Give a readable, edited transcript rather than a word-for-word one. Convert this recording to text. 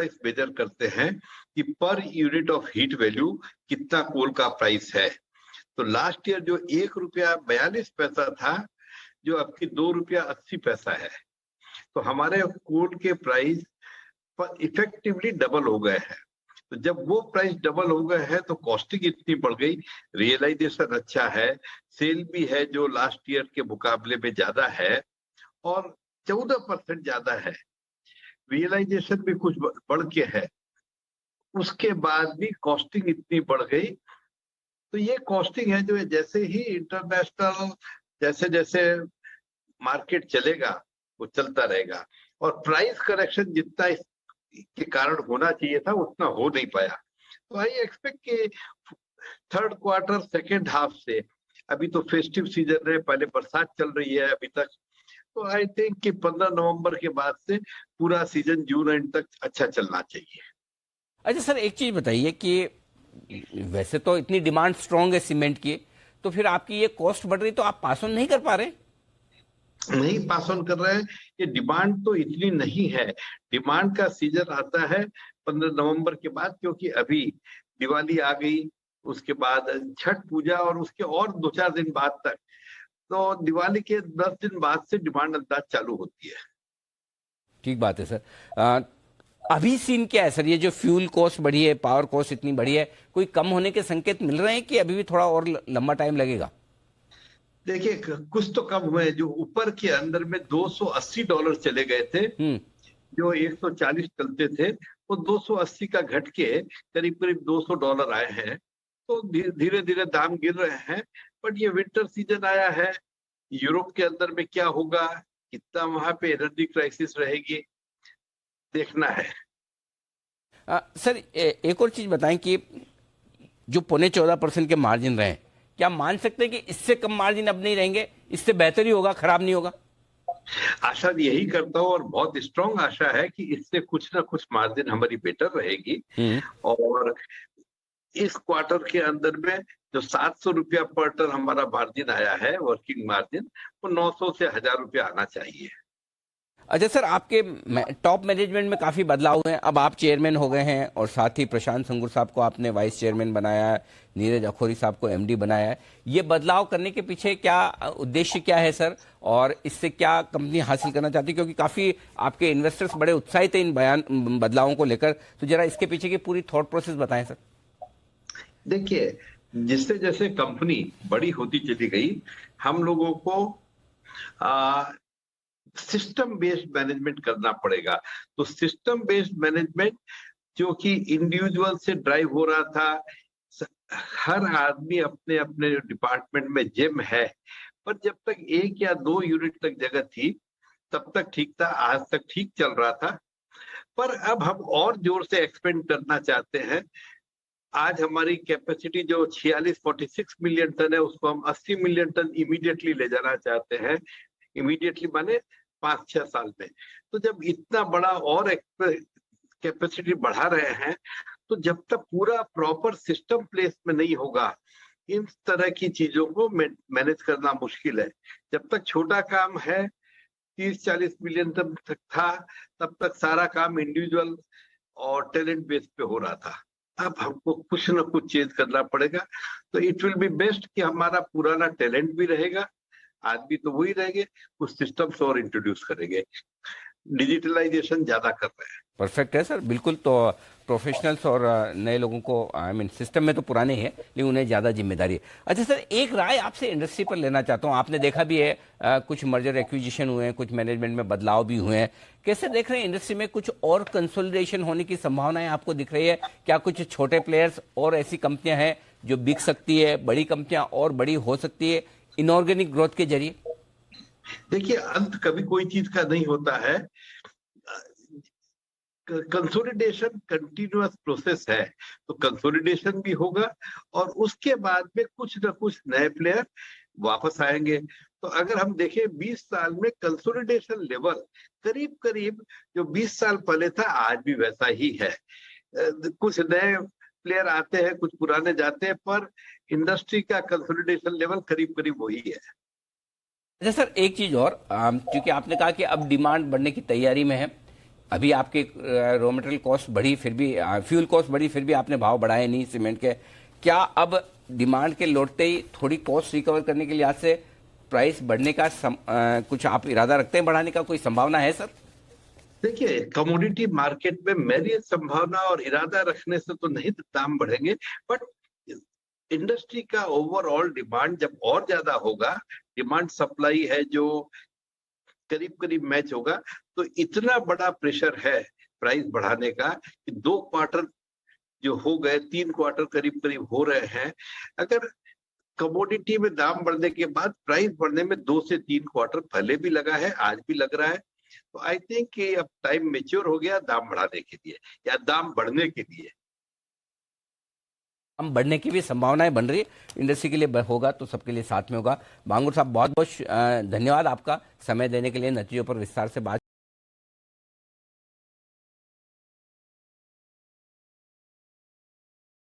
Price major करते हैं कि per unit of heat value कितना कोल का प्राइस है। तो लास्ट ईयर जो ₹1.42 था, जो अब की ₹2.80 है। तो हमारे कोल के प्राइस पर इफेक्टिवली डबल हो गए हैं। तो जब वो प्राइस डबल हो गए हैं तो कॉस्टिंग इतनी बढ़ गई, रियलाइजेशन अच्छा है, सेल भी है जो लास्ट ईयर के मुकाबले में ज्यादा है और 14% ज्यादा है, रियलाइजेशन भी कुछ बढ़ के है। उसके बाद भी कॉस्टिंग इतनी बढ़ गई। तो ये कॉस्टिंग है जो जैसे ही इंटरनेशनल जैसे जैसे मार्केट चलेगा वो चलता रहेगा, और प्राइस करेक्शन जितना इसके कारण होना चाहिए था उतना हो नहीं पाया। तो आई एक्सपेक्ट कि थर्ड क्वार्टर सेकेंड हाफ से, अभी तो फेस्टिव सीजन है, पहले बरसात चल रही है अभी तक, तो आई थिंक कि 15 नवंबर के बाद से पूरा सीजन जून एंड तक अच्छा चलना चाहिए। अच्छा सर, एक चीज बताइए कि वैसे तो इतनी डिमांड स्ट्रांग है सीमेंट की, तो फिर आपकी ये कॉस्ट बढ़ रही तो आप पास ऑन नहीं कर पा रहे? नहीं पास ऑन कर रहे हैं, ये डिमांड तो इतनी नहीं है। डिमांड का सीजन आता है 15 नवंबर के बाद, क्योंकि अभी दिवाली आ गई, उसके बाद छठ पूजा और उसके और 2-4 दिन बाद तक, तो दिवाली के 10 दिन बाद से डिमांड अंदाज चालू होती है। ठीक बात है सर। अभी सीन क्या है सर, ये जो फ्यूल कॉस्ट बढ़ी है, पावर कॉस्ट इतनी बढ़ी है, कोई कम होने के संकेत मिल रहे हैं कि अभी भी थोड़ा और लंबा टाइम लगेगा? देखिए कुछ तो कम हुए, जो ऊपर के अंदर में $280 चले गए थे, जो 140 चलते थे, वो 280 का घट के करीब करीब $200 आए हैं। तो धीरे धीरे दाम गिर रहे हैं। बट ये विंटर सीजन आया है, यूरोप के अंदर में क्या होगा, कितना वहां पे एनर्जी क्राइसिस रहेगी, देखना है। सर एक और चीज बताएं कि जो 14.25% के मार्जिन रहे, क्या मान सकते हैं कि इससे कम मार्जिन अब नहीं रहेंगे, इससे बेहतर ही होगा, खराब नहीं होगा? आशा यही करता हूँ और बहुत स्ट्रांग आशा है कि इससे कुछ ना कुछ मार्जिन हमारी बेटर रहेगी। और इस क्वार्टर के अंदर में जो ₹700 पर टन हमारा मार्जिन आया है, वर्किंग मार्जिन, वो 900 से ₹1000 आना चाहिए। अच्छा सर, आपके टॉप मैनेजमेंट में काफी बदलाव हुए हैं, अब आप चेयरमैन हो गए हैं और साथ ही प्रशांत संगुर साहब को आपने वाइस चेयरमैन बनाया है, नीरज अखौरी साहब को एमडी बनाया है। ये बदलाव करने के पीछे क्या उद्देश्य क्या है सर, और इससे क्या कंपनी हासिल करना चाहती है? क्योंकि काफी आपके इन्वेस्टर्स बड़े उत्साहित हैं इन बदलावों को लेकर, तो जरा इसके पीछे की पूरी थॉट प्रोसेस बताएं सर। देखिए, जिससे जैसे कंपनी बड़ी होती चली गई, हम लोगों को सिस्टम बेस्ड मैनेजमेंट करना पड़ेगा। तो सिस्टम बेस्ड मैनेजमेंट जो कि इंडिविजुअल से ड्राइव हो रहा था, हर आदमी अपने अपने डिपार्टमेंट में जिम है, पर जब तक 1 या 2 यूनिट तक जगह थी तब तक ठीक था, आज तक ठीक चल रहा था। पर अब हम और जोर से एक्सपेंड करना चाहते हैं। आज हमारी कैपेसिटी जो 46 मिलियन टन है, उसको हम 80 मिलियन टन इमीडिएटली ले जाना चाहते हैं। इमीडिएटली माने 5-6 साल में। तो जब इतना बड़ा और कैपेसिटी बढ़ा रहे हैं, तो जब तक पूरा प्रॉपर सिस्टम प्लेस में नहीं होगा, इन तरह की चीजों को मैनेज करना मुश्किल है। जब तक छोटा काम है, 30-40 मिलियन तक था, तब तक सारा काम इंडिविजुअल और टैलेंट बेस पे हो रहा था। अब हमको कुछ ना कुछ चेंज करना पड़ेगा। तो इट विल बी बेस्ट कि हमारा पुराना टैलेंट भी रहेगा, आदमी तो वही रहेंगे, कुछ सिस्टम्स और इंट्रोड्यूस करेंगे, डिजिटलाइजेशन ज्यादा कर रहे हैं। परफेक्ट है सर, बिल्कुल। तो प्रोफेशनल्स और नए लोगों को, आई मीन सिस्टम में तो पुराने ही है लेकिन उन्हें ज़्यादा जिम्मेदारी है। अच्छा सर, एक राय आपसे इंडस्ट्री पर लेना चाहता हूँ। आपने देखा भी है कुछ मर्जर एक्विजिशन हुए हैं, कुछ मैनेजमेंट में बदलाव भी हुए हैं। कैसे देख रहे हैं इंडस्ट्री में कुछ और कंसोलिडेशन होने की संभावनाएं आपको दिख रही है? क्या कुछ छोटे प्लेयर्स और ऐसी कंपनियां हैं जो बिक सकती है, बड़ी कंपनियां और बड़ी हो सकती है इनऑर्गेनिक ग्रोथ के जरिए? देखिए, अंत कभी कोई चीज का नहीं होता है। कंसोलिडेशन कंटिन्यूअस प्रोसेस है, तो कंसोलिडेशन भी होगा और उसके बाद में कुछ ना कुछ नए प्लेयर वापस आएंगे। तो अगर हम देखें 20 साल में कंसोलिडेशन लेवल करीब करीब जो 20 साल पहले था, आज भी वैसा ही है। कुछ नए प्लेयर आते हैं, कुछ पुराने जाते हैं, पर इंडस्ट्री का कंसोलिडेशन लेवल करीब करीब वही है। अच्छा सर, एक चीज और, क्योंकि आपने कहा कि अब डिमांड बढ़ने की तैयारी में है, अभी आपके रॉ मटेरियल कॉस्ट बढ़ी फिर भी फ्यूल कॉस्ट बढ़ी फिर भी आपने भाव बढ़ाए नहीं सीमेंट के। क्या अब डिमांड के लौटते ही थोड़ी कॉस्ट रिकवर करने के लिए आज से प्राइस बढ़ने का कुछ आप इरादा रखते हैं, बढ़ाने का कोई संभावना है सर? देखिए, कमोडिटी मार्केट में मेरी संभावना और इरादा रखने से तो नहीं दाम बढ़ेंगे, बट इंडस्ट्री का ओवरऑल डिमांड जब और ज्यादा होगा, डिमांड सप्लाई है जो करीब करीब मैच होगा, तो इतना बड़ा प्रेशर है प्राइस बढ़ाने का कि 2 क्वार्टर जो हो गए, 3 क्वार्टर करीब करीब हो रहे हैं। अगर कमोडिटी में दाम बढ़ने के बाद प्राइस बढ़ने में 2 से 3 क्वार्टर पहले भी लगा है, आज भी लग रहा है, तो आई थिंक कि अब टाइम मेच्योर हो गया दाम बढ़ाने के लिए या दाम बढ़ने के लिए। हम बढ़ने की भी संभावनाएं बन रही है, इंडस्ट्री के लिए होगा तो सबके लिए साथ में होगा। बांगुर साहब बहुत बहुत धन्यवाद आपका समय देने के लिए, नतीजों पर विस्तार से बात